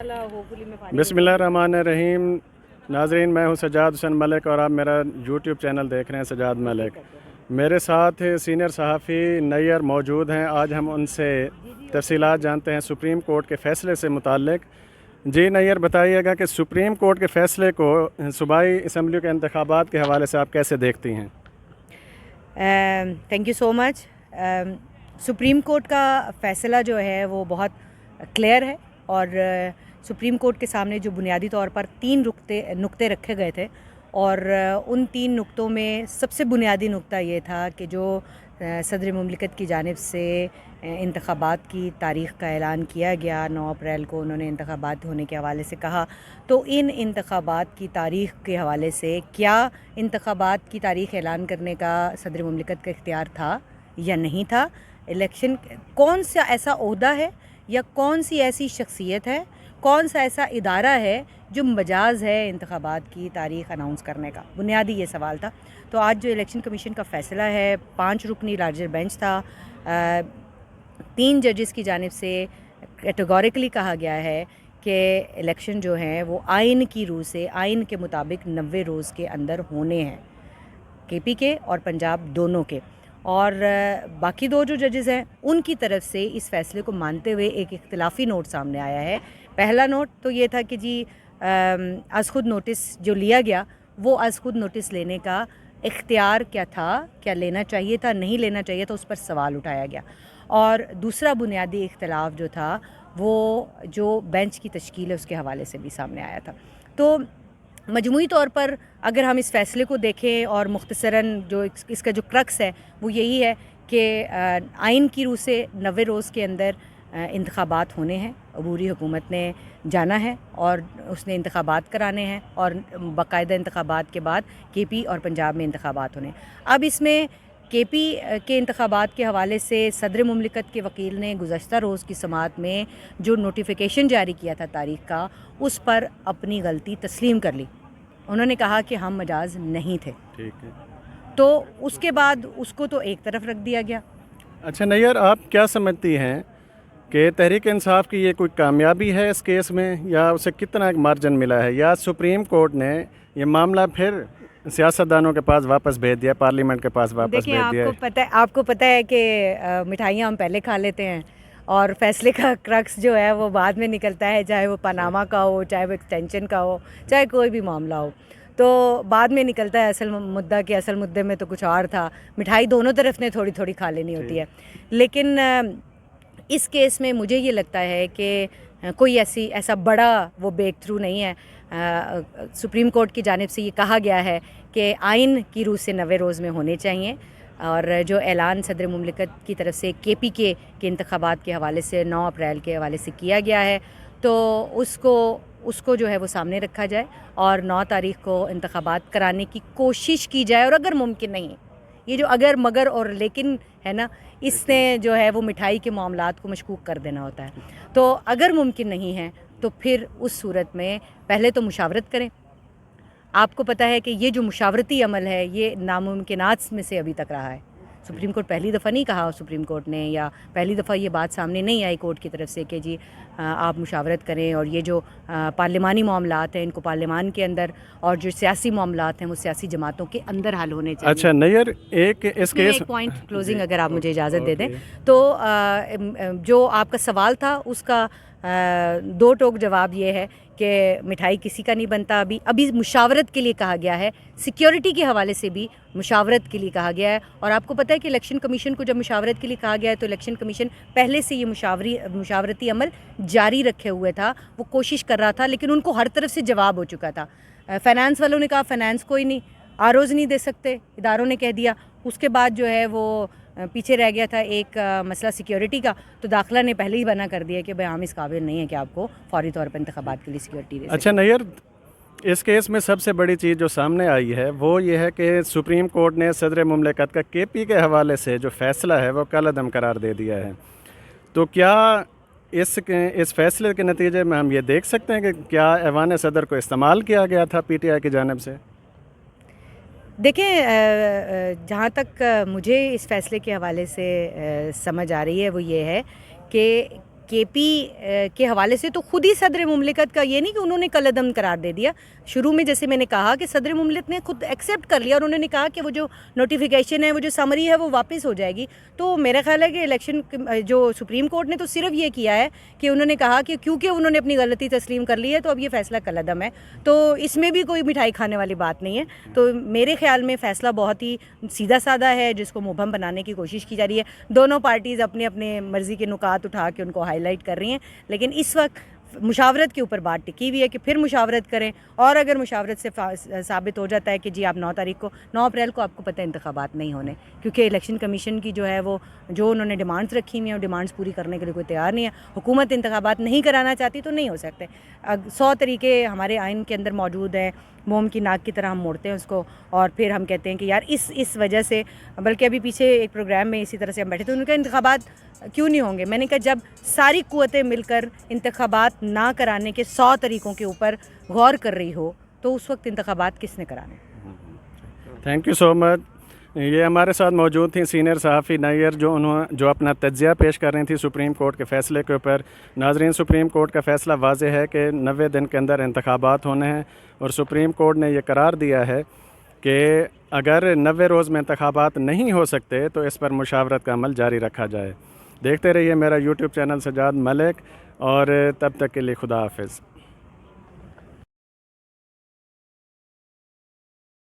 इंशाल्लाह होपफुली मैं फारिग बिस्मिल्लाहिर्रहमानिर्रहीम। नाजरीन, मैं हूं सजाद हुसैन मलिक और आप मेरा यूट्यूब चैनल देख रहे हैं सजाद मलिक। मेरे साथ सीनियर सहाफ़ी नैयर मौजूद हैं। आज हम उनसे तफसीलात जानते हैं सुप्रीम कोर्ट के फ़ैसले से मुताल्लिक। जी नैयर, बताइएगा कि सुप्रीम कोर्ट के फ़ैसले को सूबाई असम्बली के इंतखाबात के हवाले से आप कैसे देखती हैं? Thank you so much. Supreme court का फ़ैसला जो है वो बहुत क्लियर है और सुप्रीम कोर्ट के सामने जो बुनियादी तौर पर 3 नुक्ते रखे गए थे और उन 3 नुक्तों में सबसे बुनियादी नुक्ता ये था कि जो सदर मुमलिकत की जानिब से इंतखाबात की तारीख़ का ऐलान किया गया, 9 अप्रैल को उन्होंने इंतखाबात होने के हवाले से कहा। तो इन इंतखाबात की तारीख़ के हवाले से क्या इंतखाबात की तारीख़ ऐलान करने का सदर मुमलिकत का इख्तियार था या नहीं था? इलेक्शन कौन सा ऐसा ओहदा है या कौन सी ऐसी शख्सियत है, कौन सा ऐसा इदारा है जो मजाज़ है इंतखाबात की तारीख़ अनाउंस करने का? बुनियादी ये सवाल था। तो आज जो इलेक्शन कमीशन का फ़ैसला है, 5 रुकनी लार्जर बेंच था, 3 जजेस की जानिब से कैटेगोरिकली कहा गया है कि इलेक्शन जो हैं वो आइन की रूह से, आइन के मुताबिक 90 रोज़ के अंदर होने हैं, केपी के और पंजाब दोनों के। और बाकी 2 जो जजेस हैं उनकी तरफ से इस फ़ैसले को मानते हुए एक इख्तिलाफ़ी नोट सामने आया है। पहला नोट तो ये था कि जी आज खुद नोटिस जो लिया गया वो आज खुद नोटिस लेने का इख्तियार क्या था, क्या लेना चाहिए था, नहीं लेना चाहिए था, उस पर सवाल उठाया गया। और दूसरा बुनियादी इख्तिलाफ़ जो था वो जो बेंच की तश्कील है उसके हवाले से भी सामने आया था। तो मजमूई तौर पर अगर हम इस फ़ैसले को देखें और मुख्तसरन जो इसका जो क्रक्स है वो यही है कि आइन की रूह से 90 रोज़ के अंदर इंतखाबात होने हैं। अबूरी हुकूमत ने जाना है और उसने इंतखाबात कराने हैं और बाकायदा इंतखाबात के बाद केपी और पंजाब में इंतखाबात होने। अब इसमें केपी के इंतखाबात के हवाले से सदर मुमलिकत के वकील ने गुज़श्ता रोज़ की समाअत में जो नोटिफिकेशन जारी किया था तारीख़ का, उस पर अपनी गलती तस्लीम कर ली। उन्होंने कहा कि हम मजाज नहीं थे। ठीक है। तो उसके बाद उसको तो एक तरफ रख दिया गया। अच्छा नैयर, आप क्या समझती हैं कि तहरीक इंसाफ की ये कोई कामयाबी है इस केस में, या उसे कितना एक मार्जिन मिला है, या सुप्रीम कोर्ट ने ये मामला फिर सियासतदानों के पास वापस भेज दिया, पार्लियामेंट के पास वापस देखिए, भेज दिया? आपको पता है कि मिठाइयाँ हम पहले खा लेते हैं और फ़ैसले का क्रक्स जो है वो बाद में निकलता है, चाहे वो पनामा का हो, चाहे वो एक्सटेंशन का हो, चाहे कोई भी मामला हो, तो बाद में निकलता है असल मुद्दा कि असल मुद्दे में तो कुछ और था। मिठाई दोनों तरफ ने थोड़ी थोड़ी खा लेनी होती है। लेकिन इस केस में मुझे ये लगता है कि कोई ऐसा बड़ा वो ब्रेक थ्रू नहीं है। सुप्रीम कोर्ट की जानिब से ये कहा गया है कि आइन की रूह से 90 रोज़ में होने चाहिए और जो ऐलान सदर मुमलिकत की तरफ से केपी के इंतखाबात के हवाले से 9 अप्रैल के हवाले से किया गया है, तो उसको जो है वो सामने रखा जाए और 9 तारीख़ को इंतखाबात कराने की कोशिश की जाए। और अगर मुमकिन नहीं, ये जो अगर मगर और लेकिन है ना, इसने जो है वो मिठाई के मामलात को मशकूक कर देना होता है। तो अगर मुमकिन नहीं है तो फिर उस सूरत में पहले तो मुशावरत करें। आपको पता है कि ये जो मुशावरती अमल है ये नामुमकिनात में से अभी तक रहा है। सुप्रीम कोर्ट पहली दफ़ा नहीं कहा, सुप्रीम कोर्ट ने, या पहली दफ़ा ये बात सामने नहीं आई कोर्ट की तरफ से कि जी आप मुशावरत करें और ये जो पार्लिमानी मामलात हैं इनको पार्लिमान के अंदर, और जो सियासी मामलात हैं वो सियासी जमातों के अंदर हल होने चाहिए। अच्छा नैयर, एक पॉइंट क्लोजिंग अगर आप मुझे इजाज़त दे दें तो जो आपका सवाल था उसका 2 टोक जवाब ये है कि मिठाई किसी का नहीं बनता। अभी मुशावरत के लिए कहा गया है, सिक्योरिटी के हवाले से भी मुशावरत के लिए कहा गया है। और आपको पता है कि इलेक्शन कमीशन को जब मुशावरत के लिए कहा गया है तो इलेक्शन कमीशन पहले से ये मुशावरती अमल जारी रखे हुए था, वो कोशिश कर रहा था, लेकिन उनको हर तरफ से जवाब हो चुका था। फ़ाइनेंस वालों ने कहा फ़ाइनेंस कोई नहीं, आरोज़ नहीं दे सकते, इदारों ने कह दिया। उसके बाद जो है वो पीछे रह गया था एक मसला सिक्योरिटी का, तो दाखिला ने पहले ही बना कर दिया कि भाई हम इस काबिल नहीं है कि आपको फौरी तौर पर इंतखाबात के लिए सिक्योरिटी दे सकें। अच्छा नैयर, इस केस में सबसे बड़ी चीज़ जो सामने आई है वो ये है कि सुप्रीम कोर्ट ने सदर मुमलिकत का केपी के हवाले से जो फ़ैसला है वो कलअदम करार दे दिया है। तो क्या इस फैसले के नतीजे में हम ये देख सकते हैं कि क्या ऐवान सदर को इस्तेमाल किया गया था पीटीआई की जानिब से? देखें, जहाँ तक मुझे इस फ़ैसले के हवाले से समझ आ रही है वो ये है कि کے پی کے حوالے سے تو خود ہی صدر مملکت کا یہ نہیں کہ انہوں نے کالعدم قرار دے دیا. شروع میں جیسے میں نے کہا کہ صدر مملکت نے خود ایکسیپٹ کر لیا اور انہوں نے کہا کہ وہ جو نوٹیفیکیشن ہے, وہ جو سمری ہے, وہ واپس ہو جائے گی. تو میرا خیال ہے کہ الیکشن جو سپریم کورٹ نے تو صرف یہ کیا ہے کہ انہوں نے کہا کہ کیونکہ انہوں نے اپنی غلطی تسلیم کر لی ہے تو اب یہ فیصلہ کالعدم ہے. تو اس میں بھی کوئی مٹھائی کھانے والی بات نہیں ہے. تو میرے خیال میں فیصلہ بہت ہی سیدھا سادہ ہے جس کو مبہم بنانے کی کوشش کی جا رہی ہے. دونوں پارٹیز اپنے اپنے مرضی کے نکات اٹھا کے ان کو ہائی لائٹ کر رہی ہیں, لیکن اس وقت مشاورت کے اوپر بات ٹکی ہوئی ہے کہ پھر مشاورت کریں, اور اگر مشاورت سے ثابت ہو جاتا ہے کہ جی آپ 9 اپریل کو آپ کو پتہ انتخابات نہیں ہونے, کیونکہ الیکشن کمیشن کی جو ہے وہ جو انہوں نے ڈیمانڈز رکھی ہوئی ہیں وہ ڈیمانڈز پوری کرنے کے لیے کوئی تیار نہیں ہے. حکومت انتخابات نہیں کرانا چاہتی تو نہیں ہو سکتے. 100 طریقے ہمارے آئین کے اندر موجود ہیں, موم کی ناک کی طرح ہم موڑتے ہیں اس کو, اور پھر ہم کہتے ہیں کہ یار اس وجہ سے, بلکہ ابھی پیچھے ایک پروگرام میں اسی طرح سے ہم بیٹھے تھے, ان کا انتخابات کیوں نہیں ہوں گے. میں نے کہا جب ساری قوتیں مل کر انتخابات نہ کرانے کے 100 طریقوں کے اوپر غور کر رہی ہو تو اس وقت انتخابات کس نے کرانے. تھینک یو سو مچ. یہ ہمارے ساتھ موجود تھیں سینئر صحافی نیئر جو اپنا تجزیہ پیش کر رہی تھیں سپریم کورٹ کے فیصلے کے اوپر. ناظرین, سپریم کورٹ کا فیصلہ واضح ہے کہ 90 دن کے اندر انتخابات ہونے ہیں, اور سپریم کورٹ نے یہ قرار دیا ہے کہ اگر 90 روز میں انتخابات نہیں ہو سکتے تو اس پر مشاورت کا عمل جاری رکھا جائے. دیکھتے رہیے میرا یوٹیوب چینل سجاد ملک, اور تب تک کے لیے خدا حافظ.